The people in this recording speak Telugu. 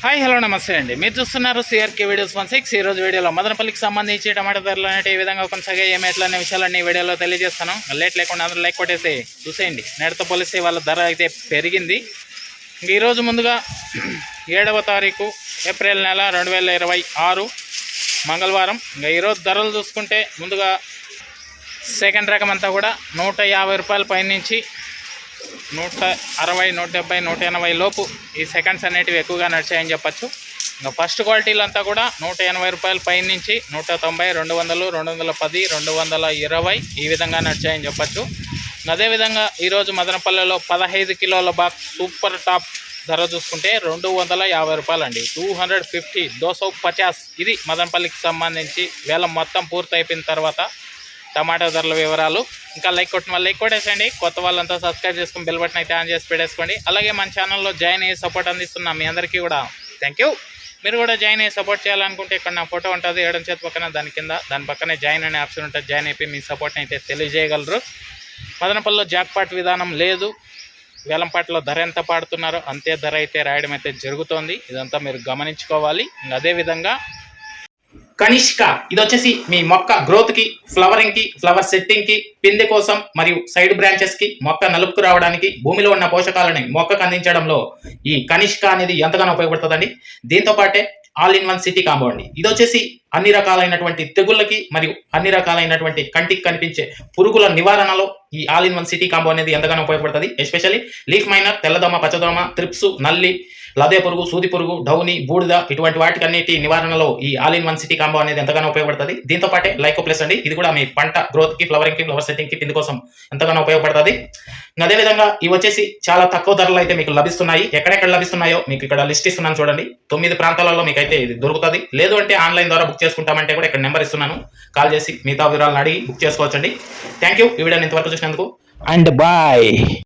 హాయ్ హలో నమస్తే అండి. మీరు చూస్తున్నారు సిఆర్కే వీడియోస్ 16. ఈరోజు వీడియోలో మదనపల్లికి సంబంధించి టమాటా ధరలు అనేవి ఏ విధంగా కొనసాగాయి, ఏమి ఎట్లా అనే విషయాలన్నీ వీడియోలో తెలియజేస్తాను. లేట్ లేకుండా అందరూ లైక్ కొట్టేసి చూసేయండి. నేటితో పోలిస్తే వాళ్ళ ధర అయితే పెరిగింది. ఈరోజు ముందుగా 7వ తారీఖు ఏప్రిల్ నెల 2026 మంగళవారం. ఇంకా ఈరోజు ధరలు చూసుకుంటే ముందుగా సెకండ్ రకం అంతా కూడా 150 రూపాయల పైనుంచి 160, 170, 180 లోపు ఈ సెకండ్స్ అనేటివి ఎక్కువగా నడిచాయని చెప్పచ్చు. ఇంకా ఫస్ట్ క్వాలిటీలు అంతా కూడా 180 రూపాయల పైన నుంచి 190, 200, 210, 220 ఈ విధంగా నడిచాయని చెప్పచ్చు. అదేవిధంగా ఈరోజు మదనపల్లెలో 15 కిలోల బాక్స్ సూపర్ టాప్ ధర చూసుకుంటే 250 రూపాయలు అండి. 250, 250. ఇది మదనపల్లికి సంబంధించి వేలం మొత్తం పూర్తి అయిపోయిన తర్వాత టమాటా ధరల వివరాలు. ఇంకా లైక్ కొట్టిన వాళ్ళు లైక్ కొట్టేసేయండి. కొత్త వాళ్ళంతా సబ్స్క్రైబ్ చేసుకుని బెల్ బటన్ అయితే ఆన్ చేసి పెట్టేసుకోండి. అలాగే మన ఛానల్లో జాయిన్ అయ్యి సపోర్ట్ అందిస్తున్నా మీ అందరికీ కూడా థ్యాంక్ యూ. మీరు కూడా జాయిన్ అయ్యి సపోర్ట్ చేయాలనుకుంటే ఇక్కడ నా ఫోటో ఉంటుంది ఎడమ చేతి పక్కన, దాని పక్కనే జాయిన్ అనే ఆప్షన్ ఉంటుంది. జాయిన్ అయిపోయి మీ సపోర్ట్ని అయితే తెలియజేయగలరు. మదనపల్లిలో జాక్పాట్ విధానం లేదు. వేలంపాటలో ధర ఎంత పాడుతున్నారో అంతే ధర అయితే రాయడం అయితే జరుగుతోంది. ఇదంతా మీరు గమనించుకోవాలి. అదేవిధంగా కనిష్క, ఇది వచ్చేసి మీ మొక్క గ్రోత్కి, ఫ్లవరింగ్కి, ఫ్లవర్ సెట్టింగ్కి, పిందె కోసం మరియు సైడ్ బ్రాంచెస్కి, మొక్క నలుపుకు రావడానికి, భూమిలో ఉన్న పోషకాలని మొక్కకు అందించడంలో ఈ కనిష్క అనేది ఎంతగానో ఉపయోగపడుతుందండి. దీంతో పాటే all in one city combo అండి. ఇది వచ్చేసి అన్ని రకాలైనటువంటి తెగుళ్ళకి మరియు అన్ని రకాలైనటువంటి కంటికి కనిపించే పురుగుల నివారణలో ఈ all in one city combo అనేది ఎంతగానో ఉపయోగపడుతుంది. ఎస్పెషల్లీ లీఫ్ మైనర్, తెల్లదోమ, పచ్చదోమ, త్రిప్స్, నల్లి, లదే పురుగు, సూది పురుగు, డౌని, బూడిద ఇటువంటి వాటికన్నిటి నివారణలో ఈ all in one city combo అనేది ఎంతగానో ఉపయోగపడుతుంది. దీంతో పాటే లైకో ప్లస్ అండి. ఇది కూడా మీ పంట గ్రోత్కి, ఫ్లవరింగ్కి, ఫ్లవర్ సెట్టింగ్కి, పిండి కోసం ఎంతగానో ఉపయోగపడుతుంది. అదేవిధంగా ఇవి వచ్చేసి చాలా తక్కువ ధరలు అయితే మీకు లభిస్తున్నాయి. ఎక్కడెక్కడ లభిస్తున్నాయో మీకు ఇక్కడ లిస్ట్ ఇస్తున్నాను చూడండి. 9 ప్రాంతాలలో మీకు అయితే ఇది దొరుకుతుంది. లేదు అంటే ఆన్లైన్ ద్వారా బుక్ చేసుకుంటామంటే కూడా ఇక్కడ నెంబర్ ఇస్తున్నాను. కాల్ చేసి మిగతా వివరాలను అడిగి బుక్ చేసుకోవచ్చండి. Thank you. ఈ వీడియోని ఇంతవరకు చూసినందుకు అండ్ బాయ్.